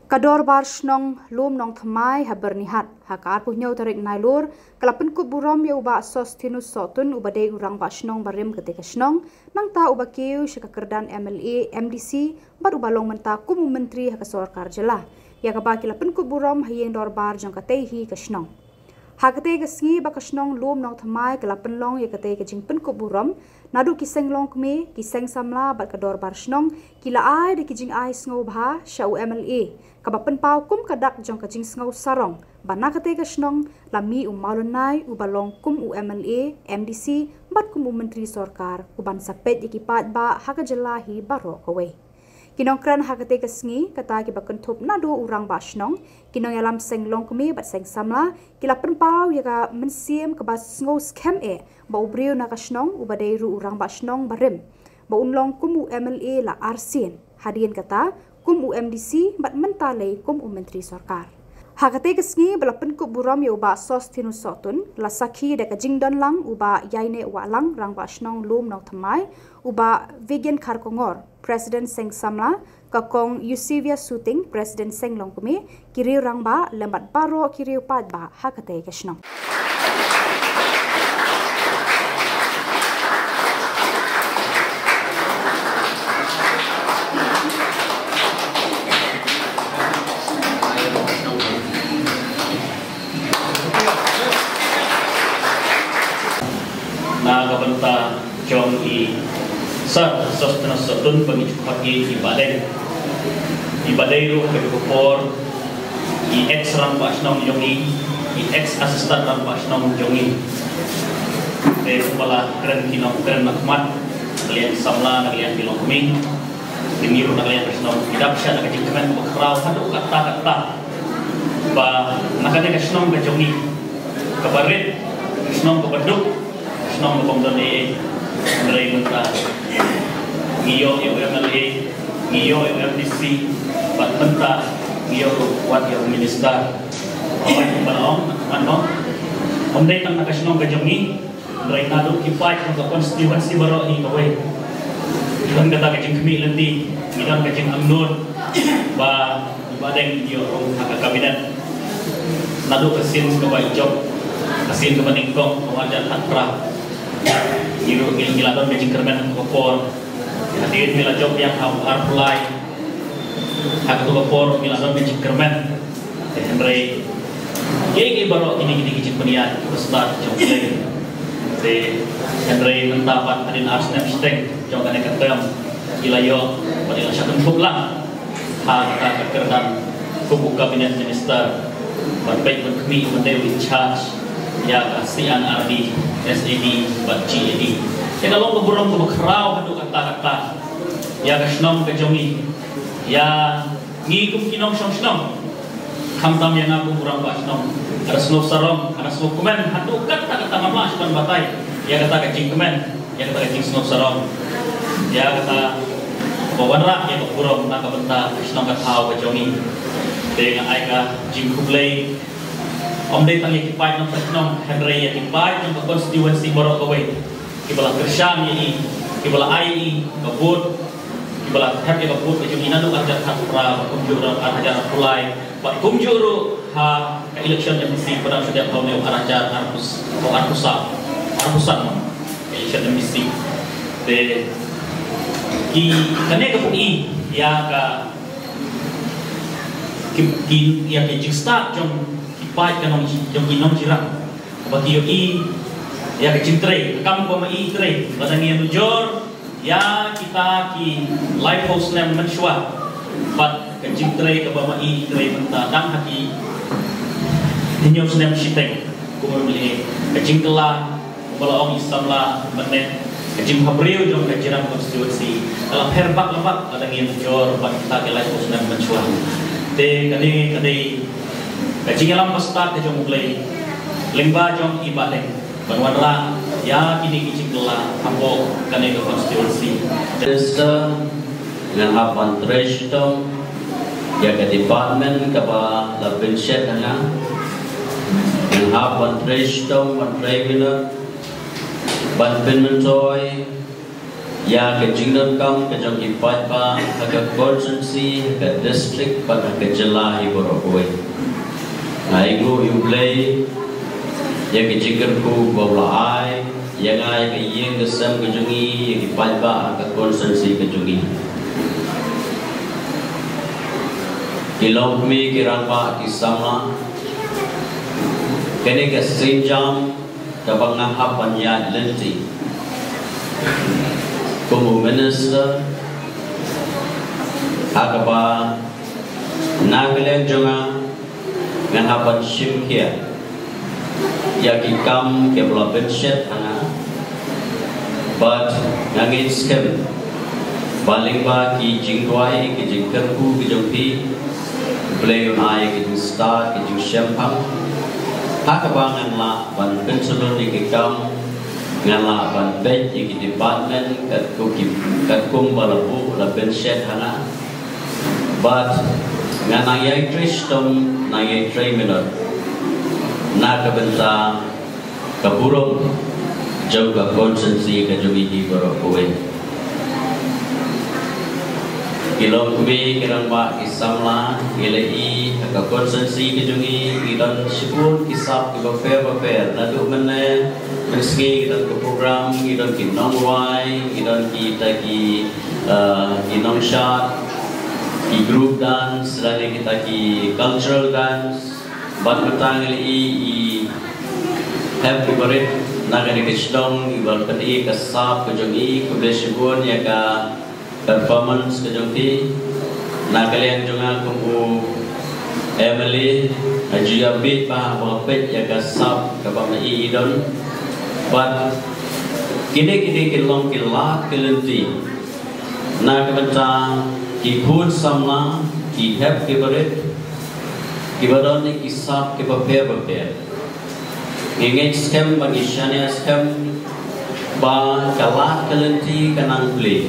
Kador bar snong lum nong thamai haber nihat hakar punyau tarik nailur kalapen ku burom ya uba sostinus sotun ubade urang ba snong barim ketika snong nang ta uba kiu syakakerdan MLA MDC bar ubalong menta kumu menteri hak sorkar jelah ya ka ba kalapen ku burom hayeng dor bar jong katehi ke snong hakate ke sngi ba snong lum nong thamai kalapen long ya kate ke jingpen ku burom nadu kiseng long kme kiseng samla bat kador bar snong kila ai de kijing ai sngo bha shau MLA kabapen pau kum kadak jong kajing sngo sarong bana kate ke snong lami umalunai ubalong kum MLA MDC bat kum menteri sorkar uban sapet ikipat ba haka jelahi baro kowe kinong kran hakate ke sngi kata ki baken thup nadu urang ba snong kinong yalam senglong kme bat seng samla kilapen pau yaka mensiem ke bas sngo scam ba ubriu na ka snong ubadai ru urang ba snong barim ba unlong kum MLA la arsin hadian kata kum MDC bat mentale kum menteri sorkar hakate kesngi balapen ku buram ya uba sos tinu sotun la sakhi de kajing don lang uba yaine walang rang ba snong lum nong thamai uba vegan kharkongor president seng samla kakong Eusebia Suting president seng long kumi kiri rang ba lembat baro kiri upat ba hakate kesnong na kabanta jong i sa sostena sotun bagi pagi ibadai ru ke kopor i ex ram pasnong jongi i ex assistant ram pasnong jongi te kepala keren kinong keren nakmat kalian samla kalian bilong keming dimiru kalian pasnong tidak bisa nak jingkemen bakrau hadu kata ba nakade kasnong ke jongi kabarit kasnong ke beduk snong komdone mereka menta iyo MLA iyo MDC bat menta iyo kuat iyo minister orang balong ano omdai tang nakasnong kajongi mereka nadu kipai untuk konstituensi baru ini kawe ilang kata kajing kami lendi ilang kajing amnun ba ibadeng iyo hak kabinet nadu kesin kawai job kesin kemeningkong kawajan hakra Iru giladon bejing kermen kopor hadirin mila job yang apply hak tu kopor giladon bejing kermen Henry gigi baru ini kicik peniat start job lagi de Henry mentapat adin arsnep steng jong kane ketem ilayo padila syakun puplang hak kerdan kubu kabinet minister berbaik berkemi mendewi charge ya kasihan ardi SAD bat GAD ya kalau keburung kebekrau hadu kata-kata ya kasnong kejongi ya ngikum kinong song kamtam yang aku kurang pasnong ada slow sarong ada slow komen hadu kata-kata mama sukan batai ya kata kecing komen ya kata kecing slow sarong ya kata bawanra ya keburung nak benta kasnong katau kejongi dengan aika jing kublai Omdai tang yakipai nang pasnong Henry yakipai nang konstituensi baru kawe kibala kersyam ini kibala ai kabut kibala hak kabut kejung ina nu ajar hapra kumjuru ajar pulai pak kumjuru ha ka election yang mesti pada setiap tahun yang ajar arpusan election yang mesti de ki kane ka pui ya ka ki ya ke start jong pai kanong jong inong jirang bagi yo i ya kecing tre kam ko ma i tre badang yang jor ya kita ki live host nem menshwa bat kecing tre ke ba ma i tre menta dang haki dinyo nem shiteng ko meli kecing kela bala ong islamla menet kecing habriu jong kajirang konstitusi dalam herbak lemak badang yang jor bat kita ki live host nem menshwa te kadai kajing alam pasta ke jong mulai lemba jong ibadeng banwanra ya kini kicik la hambo kane ke konstitusi system dengan hapan trestom ya ke department ke ba la pension na dengan hapan trestom ban regular ban penmentoy ya ke jingdon kam ke jong ipat pa ke constituency ke district pa ke jela iboro koi aigu yublei ya ke jingger ku bawla ai yang ai ke yeng ke sam ke jongi ya ipat pa ke constituency ke jongi kilom mi kirang pa kisamla kene ke sinjam ke bangahapan ya lenti como minister agaba nagaleng jonga nganapan shimkia yaki kam ke blabin shet ana but ngangin skem baling ba ki jingwai ki jingkerku ki jongpi playon ai ki start ki jing shempam agaba nganla ban pensulun ki kam ngala ban bet di department kat kum balabu la penshet hana but ngana yai tristom na yai 3 minute na ka benta kaburong jauh ka consensi ka jogi di boro kowe kilong kumi kirang ba isamla ilai ka consensi ka jogi idan sipun kisap ka fair na du mene meski kita ke program kita ke nongwai kita ki nong shot ki group dance lalu kita ki cultural dance bat betang i happy barit naga ni kisdong ibal kadi kasap kejongi keblesibun ya ka performance kejongi naga yang jonga kumu Emily ajia bit pa wapet ya kasap kapamai idon but kini kilong kilat kelenti na kebenta ki pun samla ki hep kibaret kibadon ni kisap kibaper ngengeng skem bagi shania skem ba kalat kelenti kanang play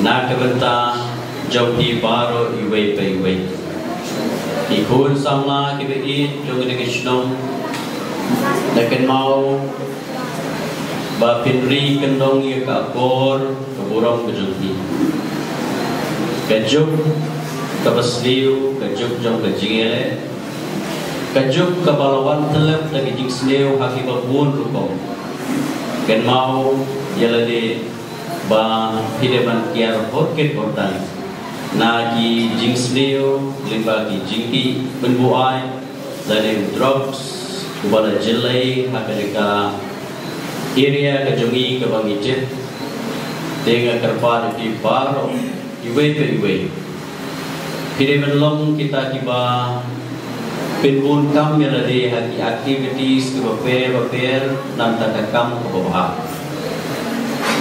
na kebenta jauhi baro iwe ki pun samla kibait jong ni kisnom daken mau ba pinri kendong ya ka kor keburong kejungki kejuk kabasliu kejuk jong kejingele kejuk kabalawan telep lagi jing sliu haki babun rukom ken mau yalade ba hideban kiar hotket hortan na ki jing sliu limba ki jingki benbuai lade drugs kubala jelai hakarika area kejongi ke bangicet dengan terpadu di baro iwe kini belum kita tiba pinbun kam yang ada hati activities ke beper nanti takam ke bawah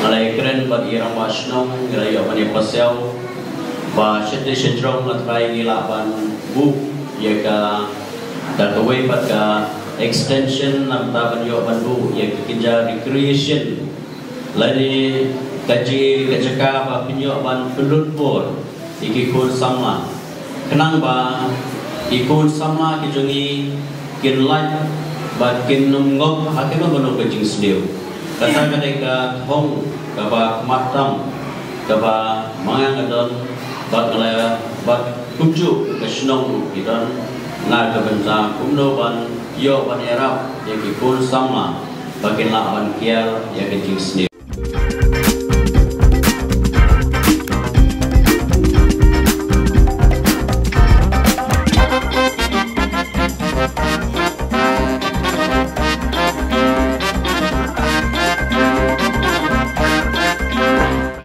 malai keren bagi orang masnong gaya mana pasal bah sedih sendrom matrai nilaban bu ya ka dan away pada extension nam taban yo bandu ya kinja recreation lari kaji keceka ba pinyo ban pendut por ikikun sama kenang ba ikun sama kijongi kin light ba kin nungok hakim ba kajing sediu kata kadeka hong ka ba matam ka ba mangang adon ba ngala ba kuju kasnong idon na ka benta kumno ban yo ban erap yang kikun sama bagian lawan kial yang kecil sendiri.